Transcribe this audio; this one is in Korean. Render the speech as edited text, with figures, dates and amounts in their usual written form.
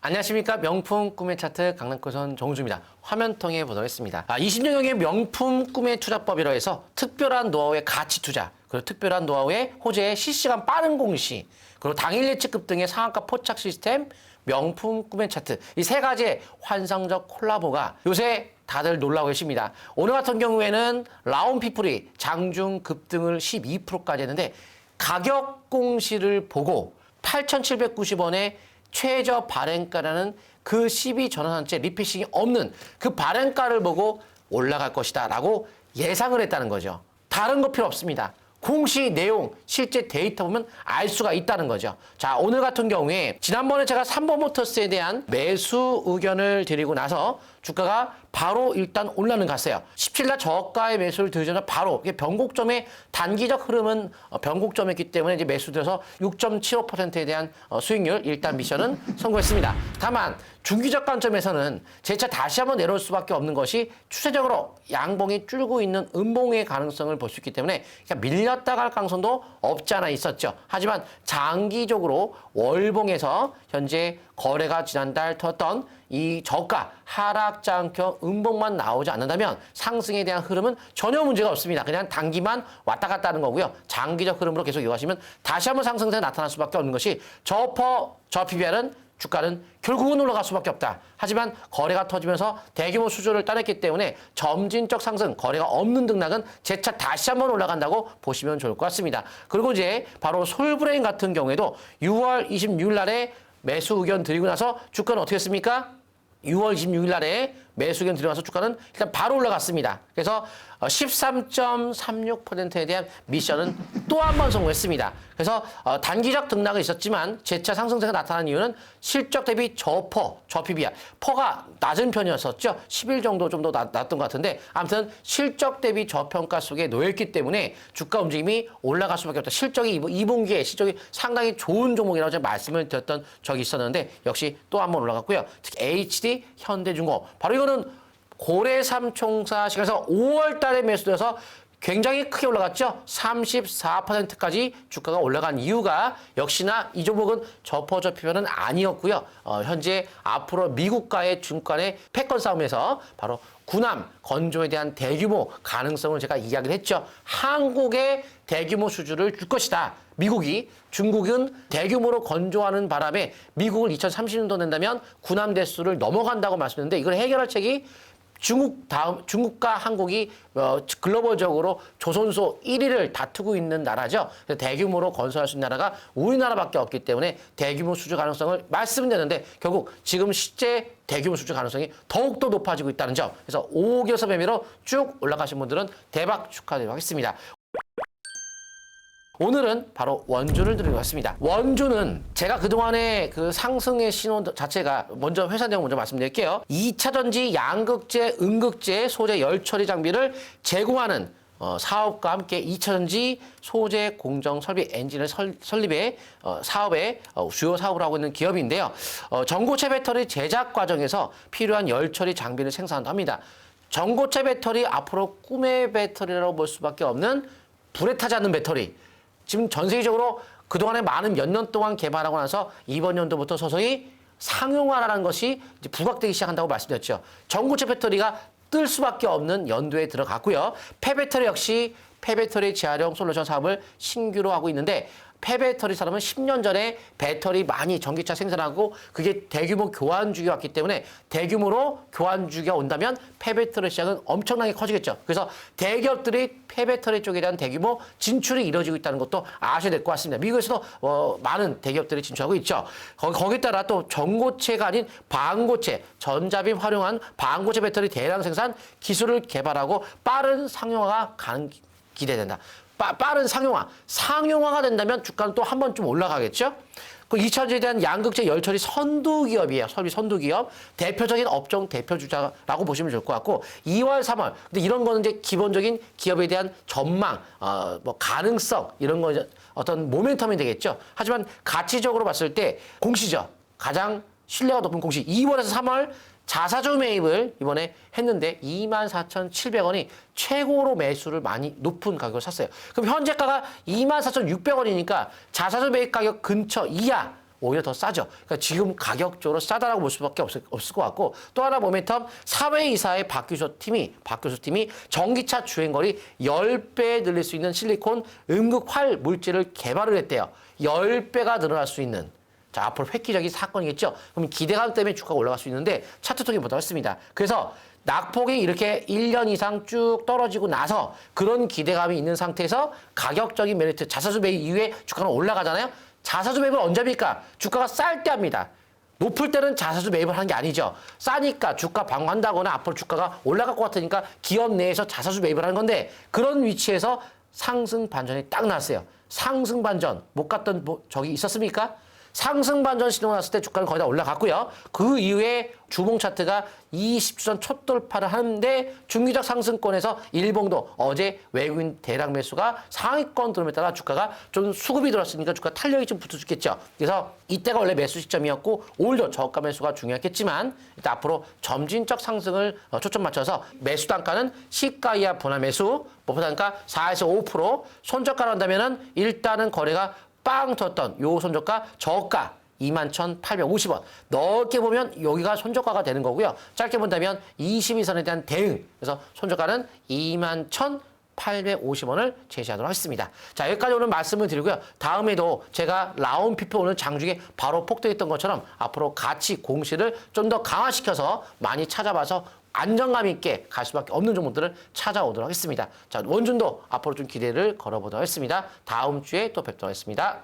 안녕하십니까. 명품 꿈의 차트 강남코선 정우주입니다. 화면 통해 보도록 하겠습니다. 20년형의 명품 꿈의 투자법이라 해서 특별한 노하우의 가치 투자, 그리고 특별한 노하우의 호재의 실시간 빠른 공시, 그리고 당일 예측급 등의 상한가 포착 시스템, 명품 꿈의 차트, 이 세 가지의 환상적 콜라보가 요새 다들 놀라고 계십니다. 오늘 같은 경우에는 라온피플이 장중 급등을 12%까지 했는데 가격 공시를 보고 8,790원에 최저 발행가라는 그 12전환선제 리피싱이 없는 그 발행가를 보고 올라갈 것이다 라고 예상을 했다는 거죠. 다른 거 필요 없습니다. 공시 내용, 실제 데이터 보면 알 수가 있다는 거죠. 자, 오늘 같은 경우에 지난번에 제가 삼보모터스에 대한 매수 의견을 드리고 나서 주가가 바로 일단 올라는 갔어요. 17일 저가의 매수를 드리자마자 바로 이게 변곡점의 단기적 흐름은 변곡점이었기 때문에 이제 매수돼서 6.75%에 대한 수익률 일단 미션은 성공했습니다. 다만 중기적 관점에서는 재차 다시 한번 내려올 수밖에 없는 것이 추세적으로 양봉이 줄고 있는 음봉의 가능성을 볼 수 있기 때문에 밀렸다 갈 가능성도 없지 않아 있었죠. 하지만 장기적으로 월봉에서 현재 거래가 지난달 터졌던 이 저가 하락장형 음봉만 나오지 않는다면 상승에 대한 흐름은 전혀 문제가 없습니다. 그냥 단기만 왔다 갔다 하는 거고요. 장기적 흐름으로 계속 이어가시면 다시 한번 상승세가 나타날 수밖에 없는 것이 저 PBR은 주가는 결국은 올라갈 수밖에 없다. 하지만 거래가 터지면서 대규모 수주를 따냈기 때문에 점진적 상승, 거래가 없는 등락은 재차 다시 한번 올라간다고 보시면 좋을 것 같습니다. 그리고 이제 바로 솔브레인 같은 경우에도 6월 26일 날에 매수 의견 드리고 나서 주가는 어떻게 했습니까? 6월 26일 날에 매수 의견 드리고 나서 주가는 일단 바로 올라갔습니다. 그래서 13.36%에 대한 미션은 또 한 번 성공했습니다. 그래서 단기적 등락은 있었지만 재차 상승세가 나타난 이유는 실적 대비 저 PBR, 퍼가 낮은 편이었었죠. 10일 정도 좀 더 낮던 것 같은데 아무튼 실적 대비 저평가 속에 놓여있기 때문에 주가 움직임이 올라갈 수밖에 없다. 실적이 2분기에 실적이 상당히 좋은 종목이라고 제가 말씀을 드렸던 적이 있었는데 역시 또 한 번 올라갔고요. 특히 HD, 현대중공업, 바로 이거는 고래삼총사 시간에서 5월 달에 매수돼서 굉장히 크게 올라갔죠. 34%까지 주가가 올라간 이유가 역시나 이 종목은 저퍼저피면은 아니었고요. 현재 앞으로 미국과의 중간의 패권 싸움에서 바로 군함 건조에 대한 대규모 가능성을 제가 이야기를 했죠. 한국에 대규모 수주를 줄 것이다. 미국이, 중국은 대규모로 건조하는 바람에 미국을 2030년도 낸다면 군함 대수를 넘어간다고 말씀했는데 이걸 해결할 책이 중국과 한국이 글로벌적으로 조선소 1위를 다투고 있는 나라죠. 대규모로 건설할 수 있는 나라가 우리나라밖에 없기 때문에 대규모 수주 가능성을 말씀드렸는데 결국 지금 실제 대규모 수주 가능성이 더욱더 높아지고 있다는 점. 그래서 5억 여섯 매매로 쭉 올라가신 분들은 대박 축하드리도록 하겠습니다. 오늘은 바로 원주를 드리고 왔습니다. 원주는 제가 그동안의 그 상승의 신호 자체가 먼저 회사 내용 먼저 말씀드릴게요. 2차전지 양극재, 음극재 소재 열처리 장비를 제공하는 사업과 함께 2차전지 소재 공정 설비 엔진을 설립해 사업의 주요 사업을 하고 있는 기업인데요. 전고체 배터리 제작 과정에서 필요한 열처리 장비를 생산합니다. 전고체 배터리 앞으로 꿈의 배터리라고 볼 수밖에 없는 불에 타지 않는 배터리. 지금 전 세계적으로 그동안에 몇 년 동안 개발하고 나서 이번 연도부터 서서히 상용화라는 것이 이제 부각되기 시작한다고 말씀드렸죠. 전고체 배터리가 뜰 수밖에 없는 연도에 들어갔고요. 폐배터리 역시 폐배터리 재활용 솔루션 사업을 신규로 하고 있는데 폐배터리 산업은 10년 전에 배터리 많이 전기차 생산하고 그게 대규모 교환 주기가 왔기 때문에 대규모로 교환 주기가 온다면 폐배터리 시장은 엄청나게 커지겠죠. 그래서 대기업들이 폐배터리 쪽에 대한 대규모 진출이 이루어지고 있다는 것도 아셔야 될 것 같습니다. 미국에서도 많은 대기업들이 진출하고 있죠. 거기에 따라 또 전고체가 아닌 반고체, 전자빔 활용한 반고체 배터리 대량 생산 기술을 개발하고 빠른 상용화가 기대된다. 빠른 상용화가 된다면 주가는 또 한 번 좀 올라가겠죠? 그 2차전지에 대한 양극재 열처리 선두기업이에요. 설비 선두기업. 대표적인 업종 대표주자라고 보시면 좋을 것 같고 2월, 3월. 근데 이런 거는 이제 기본적인 기업에 대한 전망, 가능성 이런 거 어떤 모멘텀이 되겠죠. 하지만 가치적으로 봤을 때 공시죠. 가장 신뢰가 높은 공시 2월에서 3월 자사주 매입을 이번에 했는데 24,700원이 최고로 매수를 많이 높은 가격을 샀어요. 그럼 현재가가 24,600원이니까 자사주 매입 가격 근처 이하 오히려 더 싸죠. 그러니까 지금 가격적으로 싸다라고 볼 수밖에 없을 것 같고 또 하나 모멘텀 사회이사의 박 교수 팀이 전기차 주행거리 10배 늘릴 수 있는 실리콘 음극활 물질을 개발을 했대요. 10배가 늘어날 수 있는. 자, 앞으로 획기적인 사건이겠죠. 그럼 기대감 때문에 주가가 올라갈 수 있는데 차트 통계 보도록 했습니다. 그래서 낙폭이 이렇게 1년 이상 쭉 떨어지고 나서 그런 기대감이 있는 상태에서 가격적인 메리트, 자사주 매입 이후에 주가는 올라가잖아요. 자사주 매입을 언제 합니까? 주가가 쌀 때 합니다. 높을 때는 자사주 매입을 하는 게 아니죠. 싸니까 주가 방어한다거나 앞으로 주가가 올라갈 것 같으니까 기업 내에서 자사주 매입을 하는 건데 그런 위치에서 상승 반전이 딱 났어요. 상승 반전 못 갔던 적이 있었습니까? 상승 반전 신호가 났을 때 주가는 거의 다 올라갔고요. 그 이후에 주봉 차트가 20주선 첫 돌파를 하는데 중기적 상승권에서 일봉도 어제 외국인 대량 매수가 상위권 들어옴에 따라 주가가 좀 수급이 들어왔으니까 주가 탄력이 좀 붙어주겠죠. 그래서 이때가 원래 매수 시점이었고 오늘도 저가 매수가 중요했겠지만 일단 앞으로 점진적 상승을 초점 맞춰서 매수 단가는 시가 이하 분할 매수, 목표 단가 4에서 5%, 손절가로 한다면은 일단은 거래가 빵 떴던 요 손저가 저가 21,850원. 넓게 보면 여기가 손저가가 되는 거고요. 짧게 본다면 22선에 대한 대응. 그래서 손저가는 21,850원을 제시하도록 하겠습니다. 자, 여기까지 오늘 말씀을 드리고요. 다음에도 제가 라운피표 오늘 장중에 바로 폭등했던 것처럼 앞으로 가치 공시를 좀 더 강화시켜서 많이 찾아봐서 안정감 있게 갈 수밖에 없는 종목들을 찾아오도록 하겠습니다. 자, 원준도 앞으로 좀 기대를 걸어보도록 하겠습니다. 다음 주에 또 뵙도록 하겠습니다.